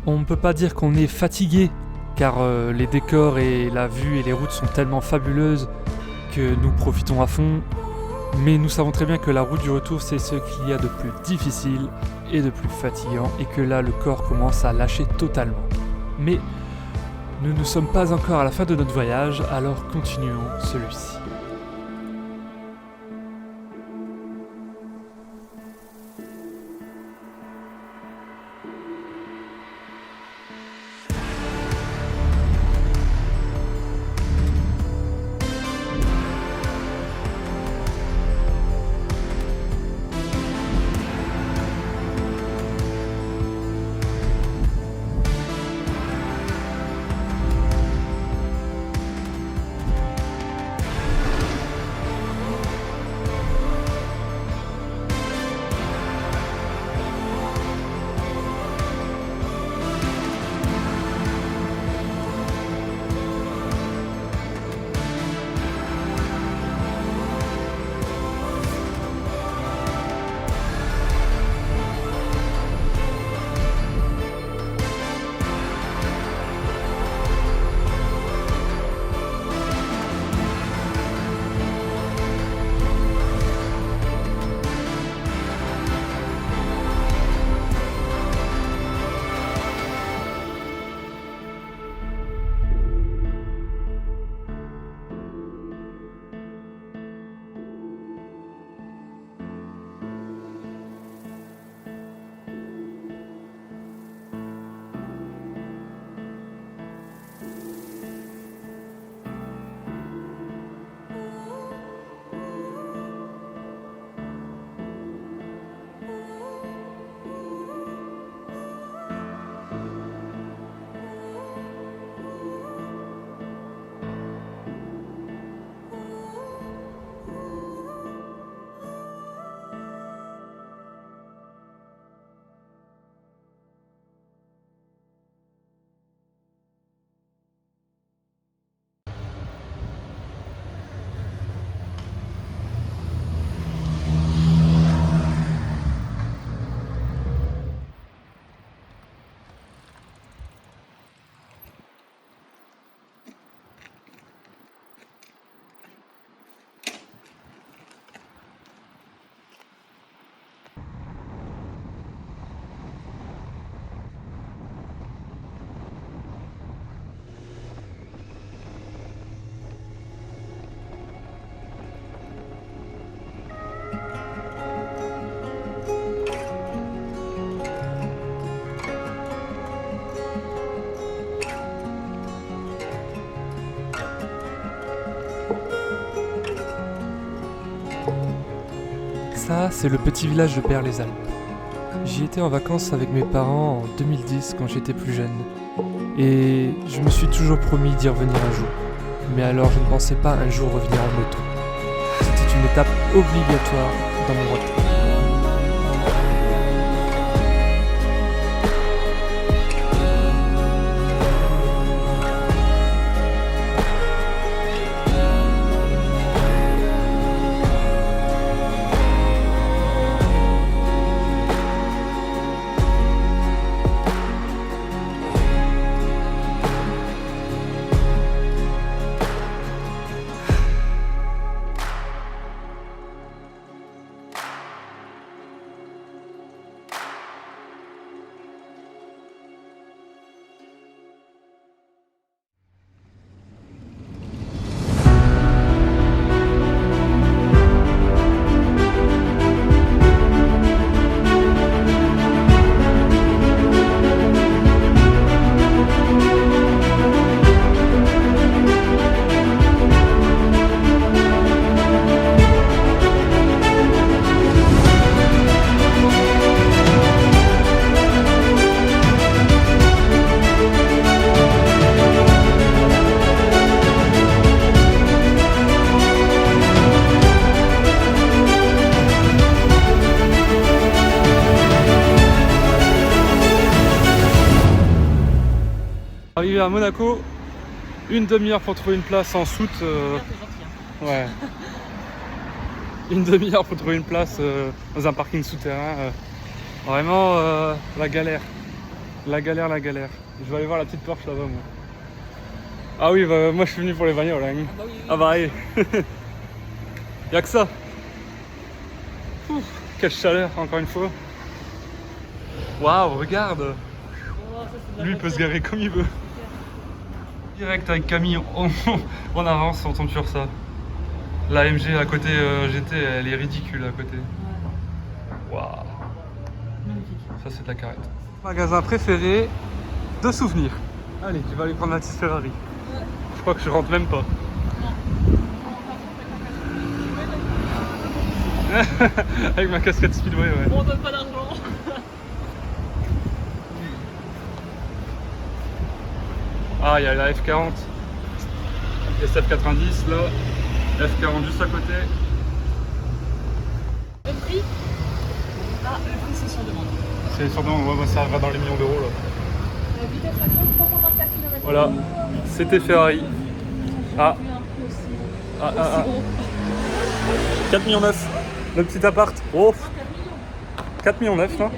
On ne peut pas dire qu'on est fatigué car les décors et la vue et les routes sont tellement fabuleuses que nous profitons à fond. Mais nous savons très bien que la route du retour, c'est ce qu'il y a de plus difficile et de plus fatigant, et que là, le corps commence à lâcher totalement. Mais nous ne sommes pas encore à la fin de notre voyage, alors continuons celui-ci. Ça, c'est le petit village de Père-les-Alpes. J'y étais en vacances avec mes parents en 2010 quand j'étais plus jeune. Et je me suis toujours promis d'y revenir un jour. Mais alors je ne pensais pas un jour revenir en moto. C'était une étape obligatoire dans mon road trip. Arrivé à Monaco, une demi-heure pour trouver une place en soute. Ouais. Une demi-heure pour trouver une place dans un parking souterrain. Vraiment la galère. La galère. Je vais aller voir la petite Porsche là-bas moi. Ah oui, bah, moi je suis venu pour les bagnoles. Hein. Ah bah oui. Y'a que ça. Ouf, quelle chaleur encore une fois. Waouh, regarde. Lui il peut se garer comme il veut. Direct avec Camille, on avance, on tombe sur ça. La MG à côté GT, elle est ridicule à côté. Waouh. Ça c'est de la carrette. Magasin préféré de souvenirs. Allez, tu vas aller prendre la petite Ferrari. Je crois que je rentre même pas. Avec ma casquette Speedway, ouais. On donne pas d'argent. Ah, il y a la F40, SF90 là, F40 juste à côté. Le prix? Ah, le prix c'est sur demande. C'est sur demande, ouais, ça va dans les millions d'euros là. Vitesse maximum 324 km/h. Voilà, c'était Ferrari. Ah. 4 millions 9, le petit appart. Oh. 4 millions 9 là.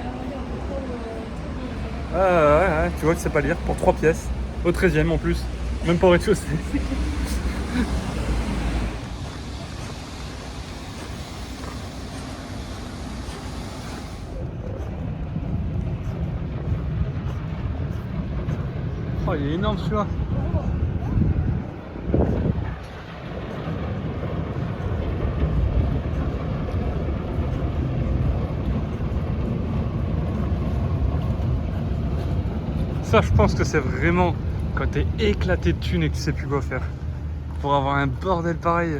Ouais, tu vois que c'est pas lire pour 3 pièces. Au 13e en plus, même pas au rez-de-chaussée. Oh, il est énorme celui-là. Ça, je pense que c'est vraiment quand t'es éclaté de thunes et que tu sais plus quoi faire. Pour avoir un bordel pareil.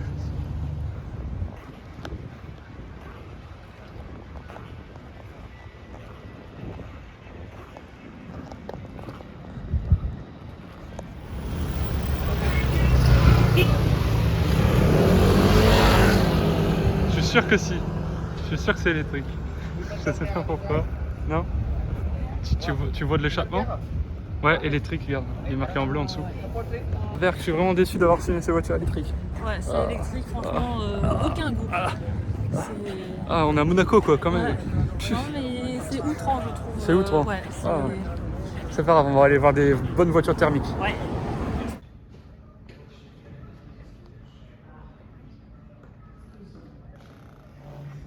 Je suis sûr que si. Je suis sûr que c'est électrique. Je sais pas pourquoi. Non? Tu vois de l'échappement? Ouais, électrique, regarde, il est marqué en bleu en dessous. Vert, je suis vraiment déçu d'avoir signé ces voitures électriques. Ouais, c'est électrique, franchement, aucun goût. Ah, on est à Monaco quoi, quand même. Ouais. Non, mais c'est outrant, je trouve. C'est outrant. Ouais, C'est pas grave, on va aller voir des bonnes voitures thermiques. Ouais.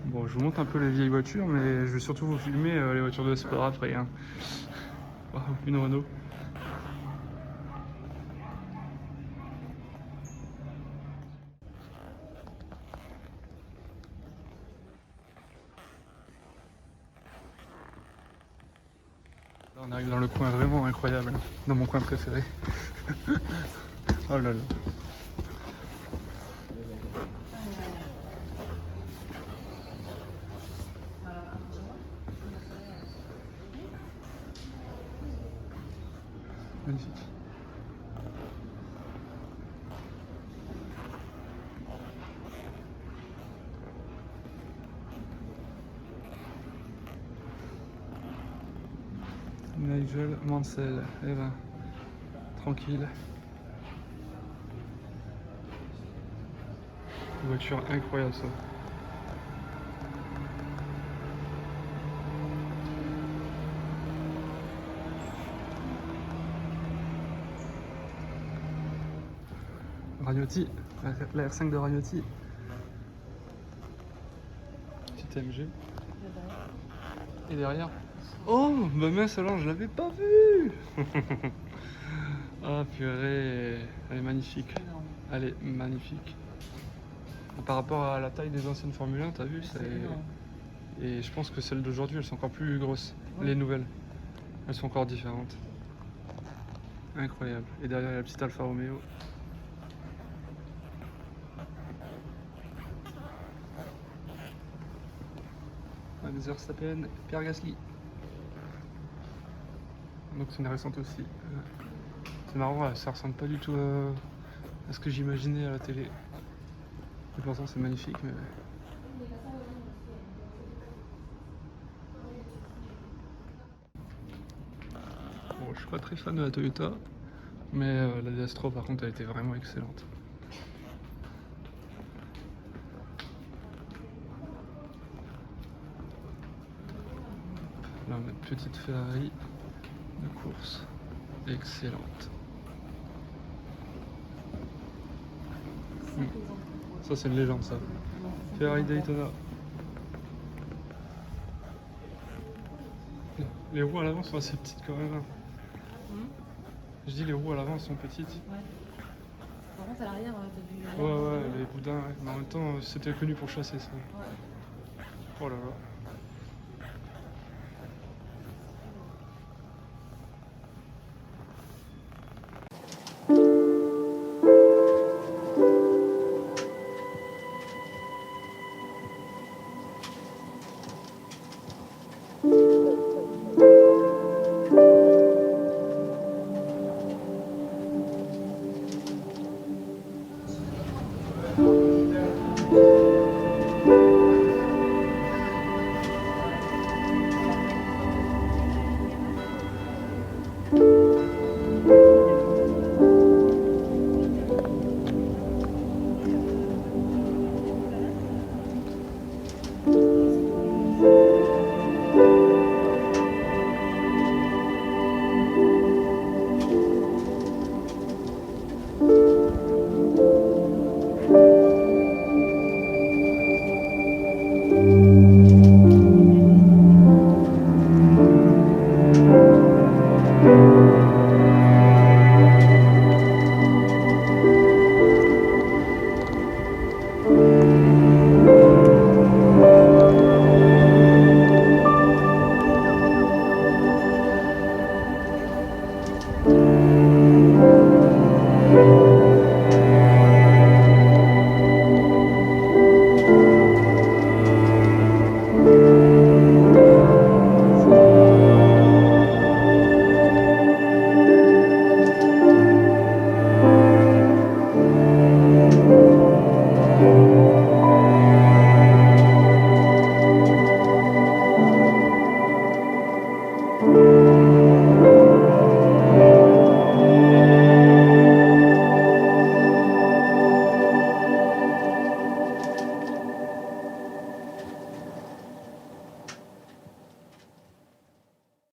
Bon, je vous montre un peu les vieilles voitures, mais je vais surtout vous filmer les voitures de sport après. Hein. Wow, une Renault. Là, on arrive dans le coin vraiment incroyable, dans mon coin préféré. Oh là là. Magnifique. Nigel Mansell, eh ben, tranquille. Une voiture incroyable ça. Ragnotti, la R5 de Ragnotti. Petite AMG. Et derrière. Oh, bah mince alors, je l'avais pas vue. Ah purée, elle est magnifique. Elle est magnifique. Par rapport à la taille des anciennes Formule 1, t'as vu, et je pense que celles d'aujourd'hui, elles sont encore plus grosses. Les nouvelles, elles sont encore différentes. Incroyable. Et derrière, il y a la petite Alfa Romeo. Max Verstappen, Pierre Gasly. Donc c'est une récente aussi. C'est marrant, ça ressemble pas du tout à ce que j'imaginais à la télé. Et pourtant c'est magnifique, mais... Bon, je suis pas très fan de la Toyota, mais la DS3 par contre elle était vraiment excellente. Là on a une petite Ferrari de course excellente. Ça c'est une légende ça. Ferrari Daytona. Les roues à l'avant sont assez petites quand même. Je dis les roues à l'avant sont petites. Ouais. Par contre, à l'arrière, t'as vu. Ouais, les boudins, ouais. Mais en même temps, c'était connu pour chasser ça. Ouais. Oh là là.